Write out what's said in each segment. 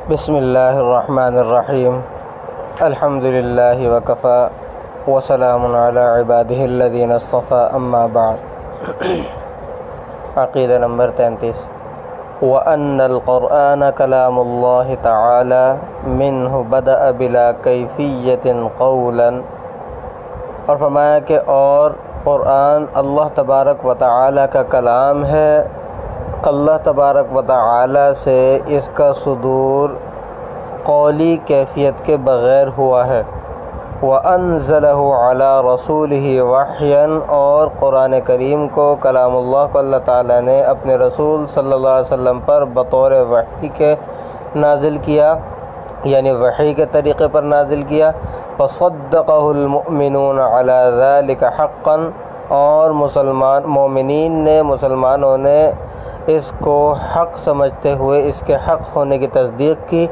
بسم اللہ الرحمن الرحیم الحمد للہ وکفی وسلام علی عبادہ الذین اصطفی اما بعد۔ عقیدہ نمبر 33۔ وَأَنَّ الْقُرْآنَ كَلَامُ اللَّهِ تَعَالَى مِنْهُ بَدَأَ بِلَا كَيْفِيَّةٍ قَوْلًا، اور فرمایا کہ اور قرآن اللہ تبارک و تعالی کا کلام ہے، اللہ تبارک و تعالی سے اس کا صدور قولی کیفیت کے بغیر ہوا ہے۔ وَأَنزَلَهُ عَلَى رَسُولِهِ وَحْيًا، اور قرآن کریم کو کلام اللہ کو اللہ تعالیٰ نے اپنے رسول صلی اللہ علیہ وسلم پر بطور وحی کے نازل کیا، یعنی وحی کے طریقے پر نازل کیا۔ وَصَدَّقَهُ الْمُؤْمِنُونَ عَلَى ذَلِكَ حَقًّا، اور مسلمانوں نے اس کو حق سمجھتے ہوئے اس کے حق ہونے کی تصدیق کی۔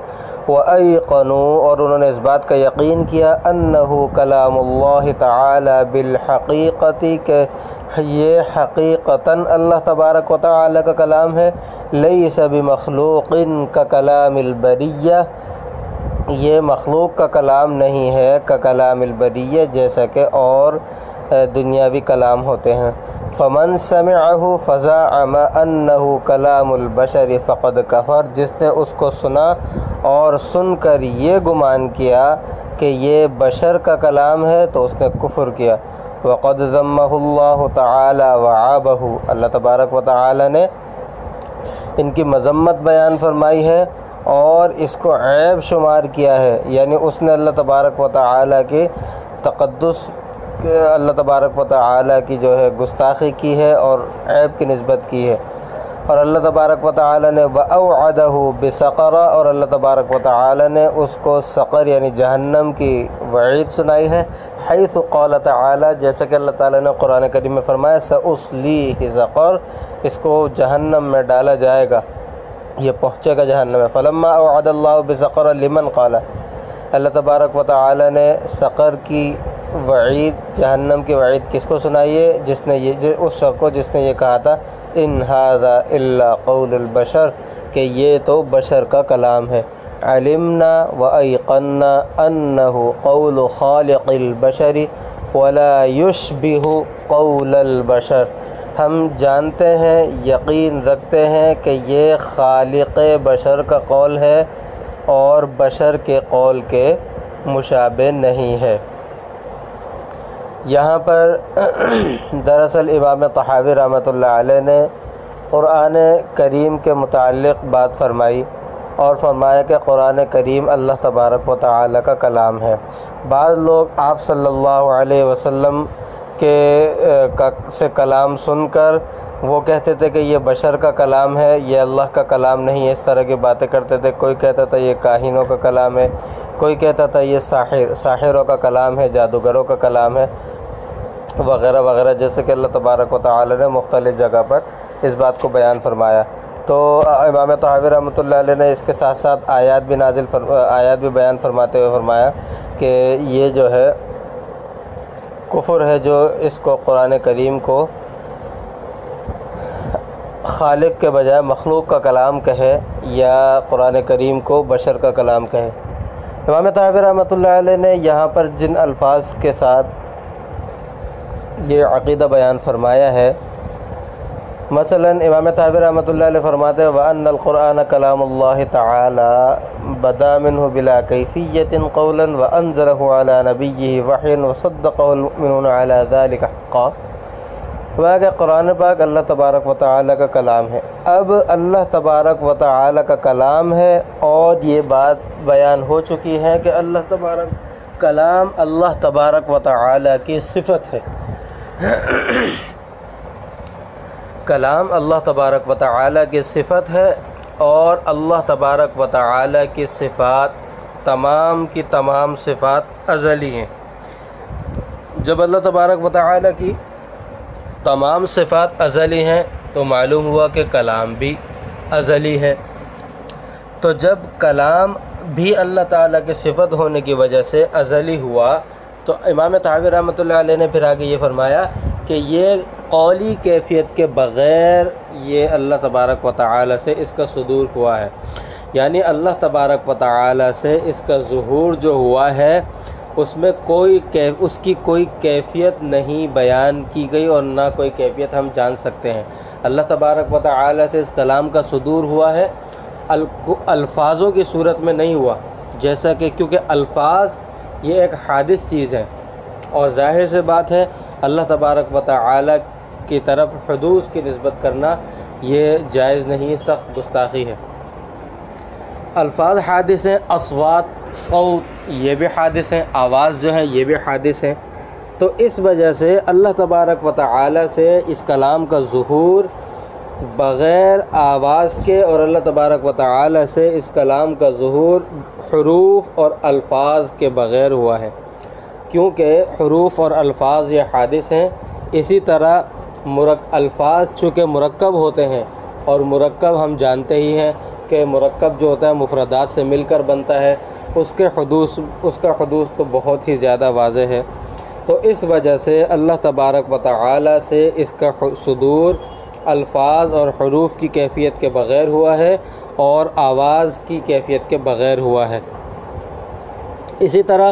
وَأَيْقَنُوا، اور انہوں نے اس بات کا یقین کیا، أَنَّهُ كَلَامُ اللَّهِ تَعَالَى بِالْحَقِيقَةِ، کہ یہ حقیقتاً اللہ تبارک و تعالی کا کلام ہے۔ لَيْسَ بِمَخْلُوقٍ كَكَلَامِ الْبَرِيَّةِ، یہ مخلوق کا کلام نہیں ہے، كَكَلَامِ الْبَرِيَّةِ، جیسا کہ اور دنیاوی کلام ہوتے ہیں۔ فَمَن سَمِعَهُ فَزَعَمَ أَنَّهُ كَلَامُ الْبَشَرِ فَقَدْ كَفَرَ، جس نے اس کو سنا اور سن کر یہ گمان کیا کہ یہ بشر کا کلام ہے تو اس نے کفر کیا۔ وَقَدْ ذَمَّهُ اللَّهُ تَعَالَى وَعَابَهُ، اللہ تبارک و تعالی نے ان کی مذمت بیان فرمائی ہے اور اس کو عیب شمار کیا ہے، یعنی اس نے اللہ تبارک و تعالی کے تقدس، اللہ تبارک و تعالی کی جو ہے گستاخی کی ہے اور عیب کی نسبت کی ہے۔ اور اللہ تبارک و تعالی نے وَأَوْعَدَهُ بِسَقَرَ، اور اللہ تبارک و تعالی نے اس کو سقر یعنی جہنم کی وعید سنائی ہے۔ حیث قال تعالی، جیسا کہ اللہ تعالی نے قرآن کریم میں فرمایا سَأُصْلِيهِ سَقَر، اس کو جہنم میں ڈالا جائے گا، یہ پہنچے گا جہنم میں۔ فَلَمَّا أَوْعَدَ اللَّهُ بِسَقَرَ لِمَنْ قَالَ، اللہ تبارک و تعالی نے سقر کی وعید، جہنم کی وعید کس کو سنائی ہے؟ جس نے اس شخص کو جس نے یہ کہا تھا ان ھذا الا قول البشر، کہ یہ تو بشر کا کلام ہے۔ علمنا وایقنا انه قول خالق البشر ولا يشبه قول البشر، ہم جانتے ہیں، یقین رکھتے ہیں کہ یہ خالق بشر کا قول ہے اور بشر کے قول کے مشابہ نہیں ہے۔ یہاں پر دراصل امام طحاوی رحمۃ اللہ علیہ نے قرآن کریم کے متعلق بات فرمائی اور فرمایا کہ قرآن کریم اللہ تبارک و تعالی کا کلام ہے۔ بعض لوگ آپ صلی اللہ علیہ وسلم کے سے کلام سن کر وہ کہتے تھے کہ یہ بشر کا کلام ہے، یہ اللہ کا کلام نہیں ہے، اس طرح کی باتیں کرتے تھے۔ کوئی کہتا تھا یہ کاہنوں کا کلام ہے، کوئی کہتا تھا یہ ساحروں کا کلام ہے، جادوگروں کا کلام ہے، وغیرہ وغیرہ، جیسے کہ اللہ تبارک و تعالی نے مختلف جگہ پر اس بات کو بیان فرمایا۔ تو امام طحاوی رحمۃ اللہ علیہ نے اس کے ساتھ ساتھ آیات بھی بیان فرماتے ہوئے فرمایا کہ یہ جو ہے کفر ہے جو اس کو قرآن کریم کو خالق کے بجائے مخلوق کا کلام کہے یا قرآن کریم کو بشر کا کلام کہے۔ امام طحاوی رحمۃ اللہ علیہ نے یہاں پر جن الفاظ کے ساتھ یہ عقیدہ بیان فرمایا ہے، مثلا امام طحاوی رحمۃ اللہ علیہ فرماتے ہیں وَأَنَّ الْقُرْآنَ كَلَامُ اللَّهِ تَعَالَى بَدَا مِنْهُ بِلَا كَيْفِيَّةٍ قَوْلًا وَأَنزَلَهُ عَلَى نَبِيِّهِ وَحْيًا وَصَدَّقَهُ الْمُؤْمِنُونَ عَلَى ذَلِكَ حَقًّا، وہ کہ قرآن پاک اللہ تبارک و تعالی کا کلام ہے۔ اب اللہ تبارک و تعالی کا کلام ہے اور یہ بات بیان ہو چکی ہے کہ اللہ تبارک کلام اللہ تبارک و تعالی کی صفت ہے۔ کلام اللہ تبارک و تعالی کی صفت ہے اور اللہ تبارک و تعالی کی صفات تمام کی تمام صفات ازلی ہیں۔ جب اللہ تبارک و تعالی کی تمام صفات ازلی ہیں تو معلوم ہوا کہ کلام بھی ازلی ہے۔ تو جب کلام بھی اللہ تعالیٰ کی صفت ہونے کی وجہ سے ازلی ہوا تو امام طحاوی رحمۃ اللہ علیہ نے پھر آگے یہ فرمایا کہ یہ قولی کیفیت کے بغیر یہ اللہ تبارک و تعالی سے اس کا صدور ہوا ہے، یعنی اللہ تبارک و تعالی سے اس کا ظہور جو ہوا ہے اس میں اس کی کوئی کیفیت نہیں بیان کی گئی اور نہ کوئی کیفیت ہم جان سکتے ہیں۔ اللہ تبارک و تعالی سے اس کلام کا صدور ہوا ہے، الفاظوں کی صورت میں نہیں ہوا، جیسا کہ کیونکہ الفاظ یہ ایک حادث چیز ہے اور ظاہر سے بات ہے اللہ تبارک و تعالی کی طرف حدوث کی نسبت کرنا یہ جائز نہیں، سخت گستاخی ہے۔ الفاظ حادث ہیں، اصوات، صوت یہ بھی حادث ہیں، آواز جو ہے یہ بھی حادث ہیں۔ تو اس وجہ سے اللہ تبارک و تعالی سے اس کلام کا ظہور بغیر آواز کے اور اللہ تبارک و تعالی سے اس کلام کا ظہور حروف اور الفاظ کے بغیر ہوا ہے، کیونکہ حروف اور الفاظ یہ حادث ہیں۔ اسی طرح الفاظ چونکہ مرکب ہوتے ہیں اور مرکب ہم جانتے ہی ہیں کہ مرکب جو ہوتا ہے مفردات سے مل کر بنتا ہے، اس کا حدوث تو بہت ہی زیادہ واضح ہے۔ تو اس وجہ سے اللہ تبارک و تعالی سے اس کا صدور الفاظ اور حروف کی کیفیت کے بغیر ہوا ہے اور آواز کی کیفیت کے بغیر ہوا ہے۔ اسی طرح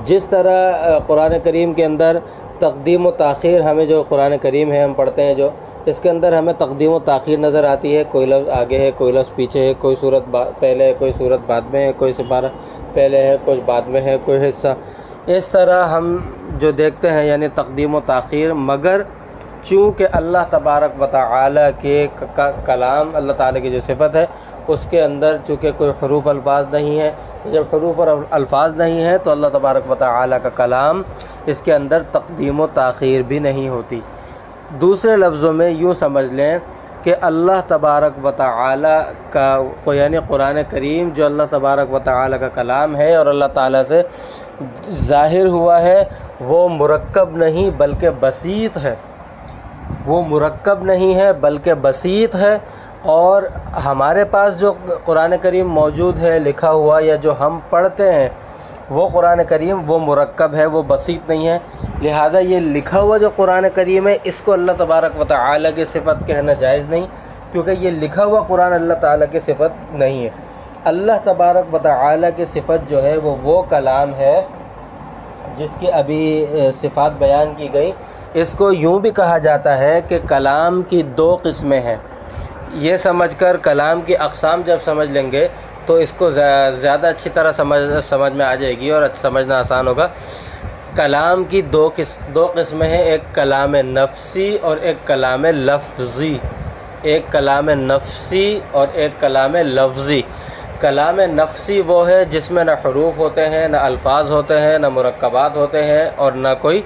جس طرح قرآن کریم کے اندر تقدیم و تاخیر، ہمیں جو قرآن کریم ہے ہم پڑھتے ہیں جو اس کے اندر ہمیں تقدیم و تاخیر نظر آتی ہے، کوئی لفظ آگے ہے، کوئی لفظ پیچھے ہے، کوئی صورت پہلے ہے، کوئی صورت بعد میں ہے، کوئی سپارہ پہلے ہے، کچھ بعد میں ہے، کوئی حصہ، اس طرح ہم جو دیکھتے ہیں یعنی تقدیم و تاخیر۔ مگر چونکہ اللہ تبارک و تعالی کے کلام، اللہ تعالی کی جو صفت ہے اس کے اندر چونکہ کوئی حروف الفاظ نہیں ہے، جب حروف اور الفاظ نہیں ہے تو اللہ تبارک و تعالی کا کلام اس کے اندر تقدیم و تاخیر بھی نہیں ہوتی۔ دوسرے لفظوں میں یوں سمجھ لیں کہ اللہ تبارک و تعالی کا یعنی قرآن کریم جو اللہ تبارک و تعالی کا کلام ہے اور اللہ تعالی سے ظاہر ہوا ہے، وہ مرکب نہیں بلکہ بسیط ہے، وہ مرکب نہیں ہے بلکہ بسیط ہے۔ اور ہمارے پاس جو قرآن کریم موجود ہے لکھا ہوا یا جو ہم پڑھتے ہیں وہ قرآن کریم وہ مرکب ہے، وہ بسیط نہیں ہے، لہذا یہ لکھا ہوا جو قرآن کریم ہے اس کو اللہ تبارک و تعالی کی صفت کہنا جائز نہیں، کیونکہ یہ لکھا ہوا قرآن اللہ تعالی کی صفت نہیں ہے۔ اللہ تبارک و تعالی کی صفت جو ہے وہ کلام ہے جس کی ابھی صفات بیان کی گئی۔ اس کو یوں بھی کہا جاتا ہے کہ کلام کی دو قسمیں ہیں۔ یہ سمجھ کر کلام کی اقسام جب سمجھ لیں گے تو اس کو زیادہ اچھی طرح سمجھ میں آ جائے گی اور سمجھنا آسان ہوگا۔ کلام کی دو قسمیں ہیں، ایک کلام نفسی اور ایک کلام لفظی، ایک کلام نفسی اور ایک کلام لفظی۔ کلام نفسی وہ ہے جس میں نہ حروف ہوتے ہیں، نہ الفاظ ہوتے ہیں، نہ مرکبات ہوتے ہیں اور نہ کوئی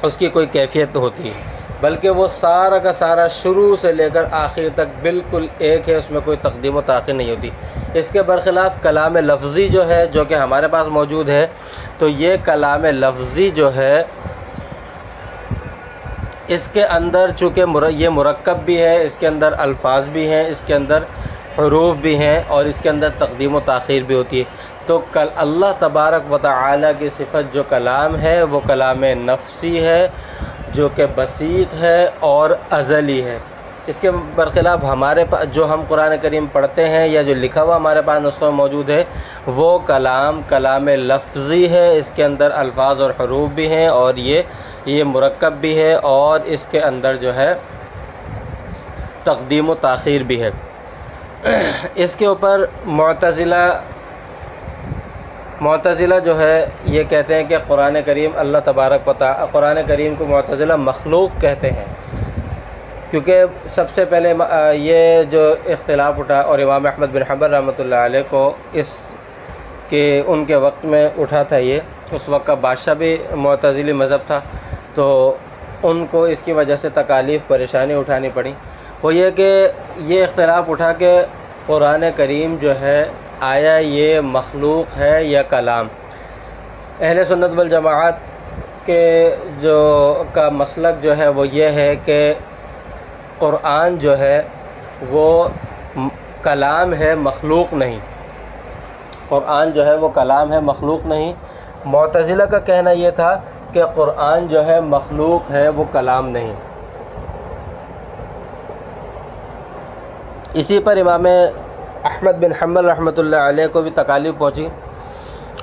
اس کی کوئی کیفیت ہوتی ہے، بلکہ وہ سارا کا سارا شروع سے لے کر آخر تک بالکل ایک ہے، اس میں کوئی تقدیم و تاخیر نہیں ہوتی۔ اس کے برخلاف کلام لفظی جو ہے جو کہ ہمارے پاس موجود ہے، تو یہ کلام لفظی جو ہے اس کے اندر چونکہ یہ مرکب بھی ہے، اس کے اندر الفاظ بھی ہیں، اس کے اندر حروف بھی ہیں اور اس کے اندر تقدیم و تاخیر بھی ہوتی ہے۔ تو اللہ تبارک و تعالی کی صفت جو کلام ہے وہ کلام نفسی ہے جو کہ بسیط ہے اور ازلی ہے۔ اس کے برخلاف ہمارے پاس جو ہم قرآن کریم پڑھتے ہیں یا جو لکھا ہوا ہمارے پاس نسخہ میں موجود ہے وہ کلام لفظی ہے، اس کے اندر الفاظ اور حروف بھی ہیں اور یہ مرکب بھی ہے اور اس کے اندر جو ہے تقدیم و تاخیر بھی ہے۔ اس کے اوپر معتزلہ جو ہے یہ کہتے ہیں کہ قرآن کریم اللہ تبارک و تعالی، قرآن کریم کو معتزلہ مخلوق کہتے ہیں، کیونکہ سب سے پہلے یہ جو اختلاف اٹھا اور امام احمد بن حنبل رحمۃ اللہ علیہ کو اس کے ان کے وقت میں اٹھا تھا، یہ اس وقت کا بادشاہ بھی معتزلی مذہب تھا، تو ان کو اس کی وجہ سے تکالیف پریشانی اٹھانی پڑی۔ وہ یہ کہ یہ اختلاف اٹھا کہ قرآن کریم جو ہے آیا یہ مخلوق ہے یا کلام۔ اہل سنت والجماعت کے کا مسلک جو ہے وہ یہ ہے کہ قرآن جو ہے وہ کلام ہے، مخلوق نہیں۔ قرآن جو ہے وہ کلام ہے، مخلوق نہیں۔ معتزلہ کا کہنا یہ تھا کہ قرآن جو ہے مخلوق ہے، وہ کلام نہیں۔ اسی پر امام احمد بن حنبل رحمۃ اللہ علیہ کو بھی تکالیف پہنچی،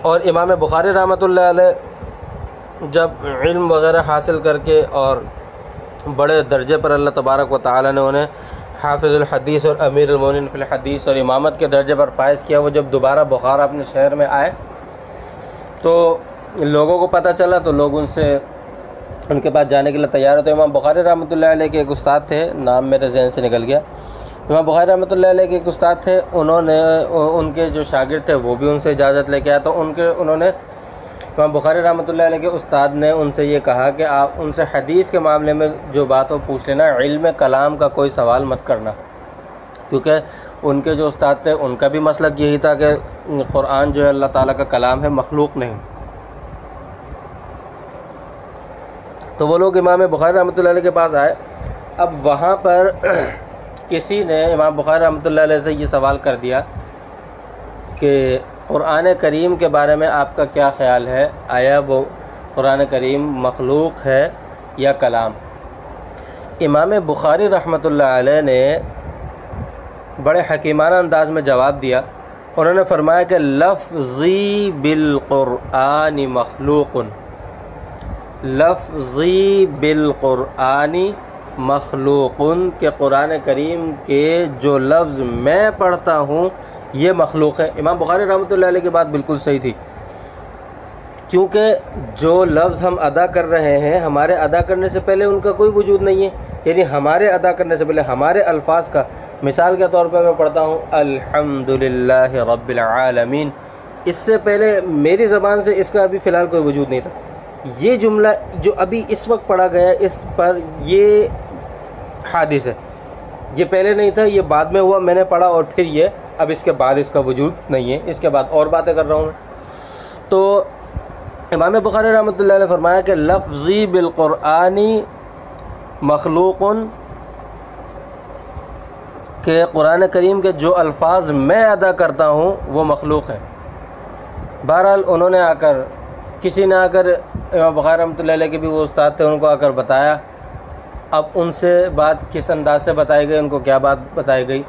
اور امام بخاری رحمۃ اللہ علیہ جب علم وغیرہ حاصل کر کے اور بڑے درجے پر اللہ تبارک و تعالیٰ نے انہیں حافظ الحدیث اور امیر المومنین فی الحدیث اور امامت کے درجے پر فائز کیا، وہ جب دوبارہ بخارا اپنے شہر میں آئے تو لوگوں کو پتہ چلا، تو لوگ ان کے پاس جانے کے لیے تیار ہوتے۔ امام بخاری رحمۃ اللہ علیہ کے ایک استاد تھے، نام میرے ذہن سے نکل گیا، امام بخاری رحمۃ اللہ علیہ کے ایک استاد تھے، ان کے جو شاگرد تھے وہ بھی ان سے اجازت لے کے آئے، تو انہوں نے امام بخاری رحمۃ اللہ علیہ کے استاد نے ان سے یہ کہا کہ آپ ان سے حدیث کے معاملے میں جو بات ہو پوچھ لینا، علم کلام کا کوئی سوال مت کرنا، کیونکہ ان کے جو استاد تھے ان کا بھی مسلک یہی تھا کہ قرآن جو ہے اللہ تعالیٰ کا کلام ہے، مخلوق نہیں۔ تو وہ لوگ امام بخاری رحمۃ اللہ علیہ کے پاس آئے۔ اب وہاں پر کسی نے امام بخاری رحمۃ اللہ علیہ سے یہ سوال کر دیا کہ قرآن کریم کے بارے میں آپ کا کیا خیال ہے، آیا وہ قرآن کریم مخلوق ہے یا کلام؟ امام بخاری رحمۃ اللہ علیہ نے بڑے حکیمانہ انداز میں جواب دیا، انہوں نے فرمایا کہ لفظی بالقرآن مخلوق، لفظی بالقرآن مخلوق، کہ قرآن کریم کے جو لفظ میں پڑھتا ہوں یہ مخلوق ہے۔ امام بخاری رحمۃ اللہ علیہ کی بات بالکل صحیح تھی، کیونکہ جو لفظ ہم ادا کر رہے ہیں ہمارے ادا کرنے سے پہلے ان کا کوئی وجود نہیں ہے، یعنی ہمارے ادا کرنے سے پہلے ہمارے الفاظ کا، مثال کے طور پر میں پڑھتا ہوں الحمدللہ رب العالمین، اس سے پہلے میری زبان سے اس کا ابھی فی الحال کوئی وجود نہیں تھا۔ یہ جملہ جو ابھی اس وقت پڑھا گیا اس پر یہ حادث ہے، یہ پہلے نہیں تھا، یہ بعد میں ہوا، میں نے پڑھا اور پھر یہ اب اس کے بعد اس کا وجود نہیں ہے، اس کے بعد اور باتیں کر رہا ہوں میں۔ تو امام بخاری رحمۃ اللہ علیہ فرمایا کہ لفظی بالقرآن مخلوق، کہ قرآن کریم کے جو الفاظ میں ادا کرتا ہوں وہ مخلوق ہیں۔ بہرحال انہوں نے آ کر، کسی نے آ کر امام بخاری رحمۃ اللہ علیہ کے بھی وہ استاد تھے، ان کو آ کر بتایا۔ اب ان سے بات کس انداز سے بتائی گئی، ان کو کیا بات بتائی گئی،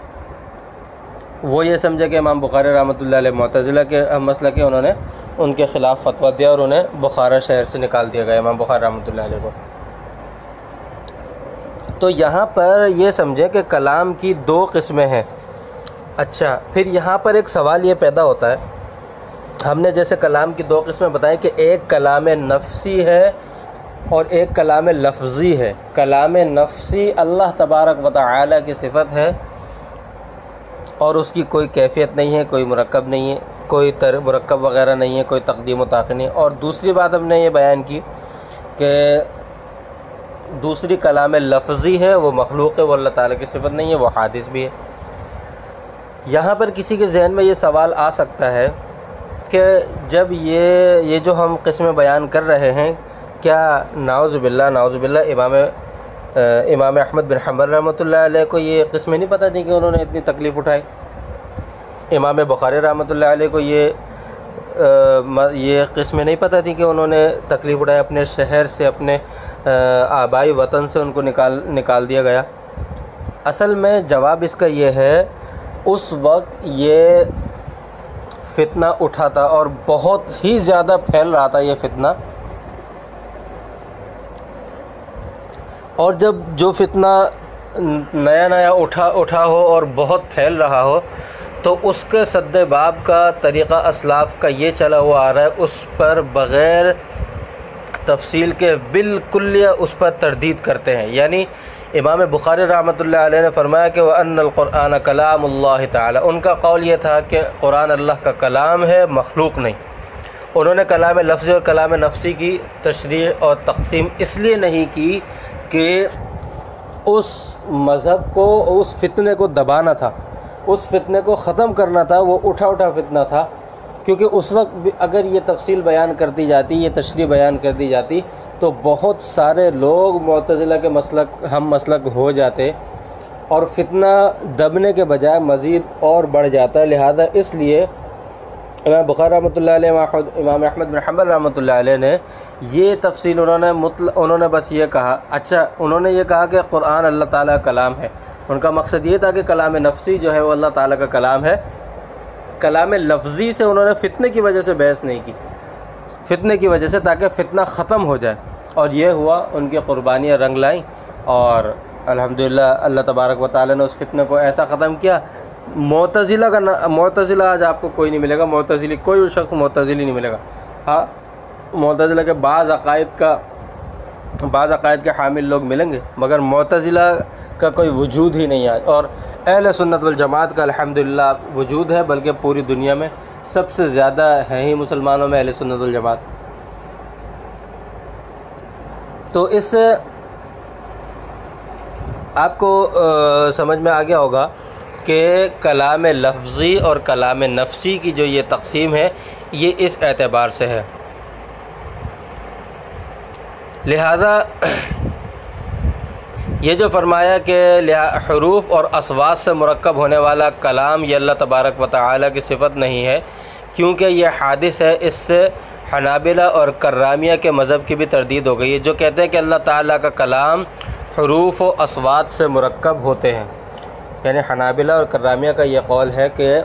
وہ یہ سمجھے کہ امام بخاری رحمۃ اللہ علیہ معتزلہ کے مسلک کے، انہوں نے ان کے خلاف فتویٰ دیا اور انہیں بخارا شہر سے نکال دیا گیا امام بخاری رحمۃ اللہ علیہ کو۔ تو یہاں پر یہ سمجھے کہ کلام کی دو قسمیں ہیں۔ اچھا، پھر یہاں پر ایک سوال یہ پیدا ہوتا ہے، ہم نے جیسے کلام کی دو قسمیں بتائیں کہ ایک کلام نفسی ہے اور ایک کلام لفظی ہے۔ کلام نفسی اللہ تبارک و تعالی کی صفت ہے اور اس کی کوئی کیفیت نہیں ہے، کوئی مرکب نہیں ہے، کوئی مرکب وغیرہ نہیں ہے، کوئی تقدیم و تاخیر نہیں ہے۔ اور دوسری بات ہم نے یہ بیان کی کہ دوسری کلام لفظی ہے، وہ مخلوق ہے، وہ اللہ تعالیٰ کی صفت نہیں ہے، وہ حادث بھی ہے۔ یہاں پر کسی کے ذہن میں یہ سوال آ سکتا ہے کہ جب یہ جو ہم قسمیں بیان کر رہے ہیں، کیا نعوذ باللہ امام احمد بن حنبل رحمۃ اللہ علیہ کو یہ قسمیں نہیں پتہ تھی کہ انہوں نے اتنی تکلیف اٹھائی؟ امام بخاری رحمۃ اللہ علیہ کو یہ قسمیں نہیں پتہ تھی کہ انہوں نے تکلیف اٹھائی، اپنے شہر سے، اپنے آبائی وطن سے ان کو نکال دیا گیا؟ اصل میں جواب اس کا یہ ہے، اس وقت یہ فتنہ اٹھا تھا اور بہت ہی زیادہ پھیل رہا تھا یہ فتنہ، اور جب جو فتنہ نیا اٹھا ہو اور بہت پھیل رہا ہو تو اس کے سد باب کا طریقہ اسلاف کا یہ چلا ہوا آ رہا ہے، اس پر بغیر تفصیل کے بالکلیہ اس پر تردید کرتے ہیں۔ یعنی امام بخاری رحمۃ اللہ علیہ نے فرمایا کہ وَأَنَّ الْقُرْآنَ كَلَامُ اللَّهِ تعالی، ان کا قول یہ تھا کہ قرآن اللہ کا کلام ہے، مخلوق نہیں۔ انہوں نے کلام لفظی اور کلام نفسی کی تشریح اور تقسیم اس لیے نہیں کی کہ اس مذہب کو، اس فتنے کو دبانا تھا، اس فتنے کو ختم کرنا تھا، وہ اٹھا فتنہ تھا، کیونکہ اس وقت بھی اگر یہ تفصیل بیان کر دی جاتی، یہ تشریح بیان کر دی جاتی تو بہت سارے لوگ معتزلہ کے ہم مسلک ہو جاتے اور فتنہ دبنے کے بجائے مزید اور بڑھ جاتا ہے۔ لہذا اس لیے امام بخاری رحمۃ اللہ علیہ، امام احمد بن حنبل رحمۃ اللہ علیہ نے یہ تفصیل انہوں نے بس یہ کہا، اچھا انہوں نے یہ کہا کہ قرآن اللہ تعالیٰ کا کلام ہے، ان کا مقصد یہ تھا کہ کلام نفسی جو ہے وہ اللہ تعالیٰ کا کلام ہے. کلام لفظی سے انہوں نے فتنے کی وجہ سے بحث نہیں کی، فتنے کی وجہ سے، تاکہ فتنہ ختم ہو جائے، اور یہ ہوا. ان کی قربانیاں رنگ لائیں، اور الحمدللہ اللہ تبارک و تعالیٰ نے اس فتنے کو ایسا ختم کیا. معتزلہ آج آپ کو کوئی نہیں ملے گا، معتزلی کوئی شخص معتزلی نہیں ملے گا. ہاں معتزلہ کے بعض عقائد کے حامل لوگ ملیں گے، مگر معتزلہ کا کوئی وجود ہی نہیں ہے. اور اہل سنت والجماعت کا الحمدللہ وجود ہے، بلکہ پوری دنیا میں سب سے زیادہ ہیں ہی مسلمانوں میں اہل سنت والجماعت. تو اس سے آپ کو سمجھ میں آ گیا ہوگا کہ کلام لفظی اور کلام نفسی کی جو یہ تقسیم ہے یہ اس اعتبار سے ہے. لہذا یہ جو فرمایا کہ حروف اور اصوات سے مرکب ہونے والا کلام یہ اللہ تبارک و تعالیٰ کی صفت نہیں ہے، کیونکہ یہ حادث ہے. اس سے حنابلہ اور کرامیہ کے مذہب کی بھی تردید ہو گئی ہے، جو کہتے ہیں کہ اللہ تعالیٰ کا کلام حروف و اصوات سے مرکب ہوتے ہیں. یعنی حنابلہ اور کرامیہ کا یہ قول ہے کہ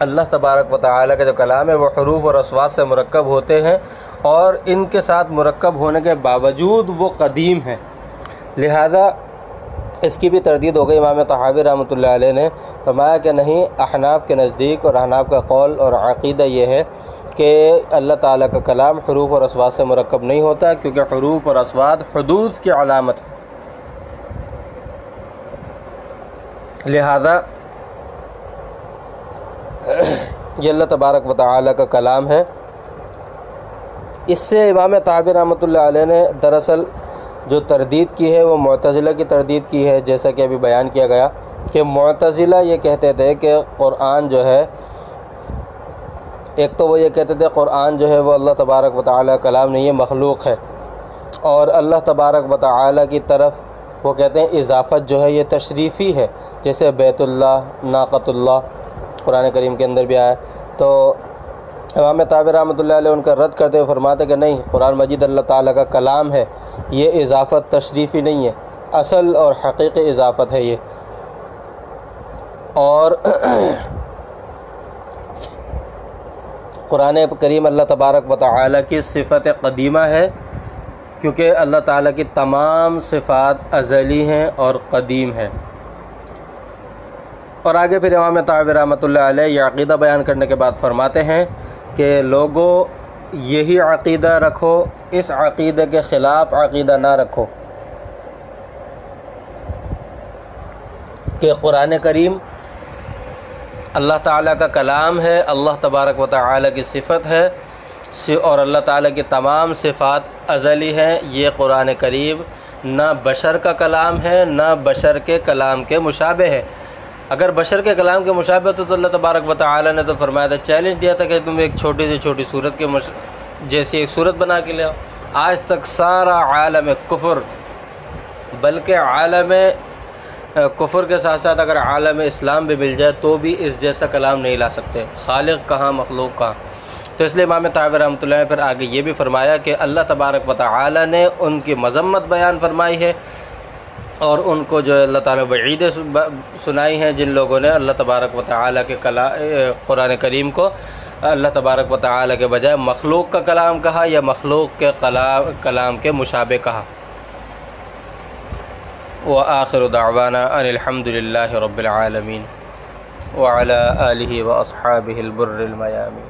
اللہ تبارک و تعالیٰ کا جو کلام ہے وہ حروف اور اصوات سے مرکب ہوتے ہیں، اور ان کے ساتھ مرکب ہونے کے باوجود وہ قدیم ہیں. لہذا اس کی بھی تردید ہو گئی. امام طحاوی رحمۃ اللہ علیہ نے فرمایا کہ نہیں، احناف کے نزدیک اور احناف کا قول اور عقیدہ یہ ہے کہ اللہ تعالیٰ کا کلام حروف اور اصوات سے مرکب نہیں ہوتا، کیونکہ حروف اور اصوات حدوث کی علامت ہے. لہذا یہ اللہ تبارک و تعالیٰ کا کلام ہے. اس سے امام طحاوی رحمۃ اللہ علیہ نے دراصل جو تردید کی ہے وہ معتزلہ کی تردید کی ہے، جیسا کہ ابھی بیان کیا گیا کہ معتزلہ یہ کہتے تھے کہ قرآن جو ہے، ایک تو وہ یہ کہتے تھے قرآن جو ہے وہ اللہ تبارک و تعالیٰ کا کلام نہیں ہے، مخلوق ہے. اور اللہ تبارک و تعالیٰ کی طرف وہ کہتے ہیں اضافت جو ہے یہ تشریفی ہے، جیسے بیت اللہ، ناقۃ اللہ قرآن کریم کے اندر بھی آیا. تو امام طحاوی رحمۃ اللہ علیہ ان کا رد کرتے ہوئے فرماتے کہ نہیں، قرآن مجید اللہ تعالیٰ کا کلام ہے، یہ اضافت تشریفی نہیں ہے، اصل اور حقیقی اضافت ہے یہ. اور قرآن کریم اللہ تبارک و تعالیٰ کی صفت قدیمہ ہے، کیونکہ اللہ تعالیٰ کی تمام صفات ازلی ہیں اور قدیم ہیں. اور آگے پھر امام طحاوی رحمۃ اللہ علیہ یہ عقیدہ بیان کرنے کے بعد فرماتے ہیں کہ لوگوں یہی عقیدہ رکھو، اس عقیدے کے خلاف عقیدہ نہ رکھو کہ قرآن کریم اللہ تعالیٰ کا کلام ہے، اللہ تبارک و تعالیٰ کی صفت ہے، اور اللہ تعالیٰ کی تمام صفات ازلی ہیں. یہ قرآن کریم نہ بشر کا کلام ہے، نہ بشر کے کلام کے مشابہ ہے. اگر بشر کے کلام کے مشابہ تو اللہ تبارک و تعالیٰ نے تو فرمایا تھا، چیلنج دیا تھا کہ تم ایک چھوٹی سے چھوٹی صورت کے جیسی ایک صورت بنا کے لے آؤ. آج تک سارا عالم کفر، بلکہ عالم کفر کے ساتھ ساتھ اگر عالم اسلام بھی مل جائے تو بھی اس جیسا کلام نہیں لا سکتے. خالق کہاں، مخلوق کہاں. تو اس لیے امام طحاوی رحمۃ اللہ نے پھر آگے یہ بھی فرمایا کہ اللہ تبارک و تعالیٰ نے ان کی مذمت بیان فرمائی ہے، اور ان کو جو اللہ تعالیٰ وعیدیں سنائی ہیں جن لوگوں نے اللہ تبارک و تعالیٰ کے قرآن کریم کو اللہ تبارک و تعالیٰ کے بجائے مخلوق کا کلام کہا یا مخلوق کے کلام کے مشابہ کہا. وآخر دعوانا ان الحمد للہ رب العالمین وعلی آلہ واصحابہ البر المیامین.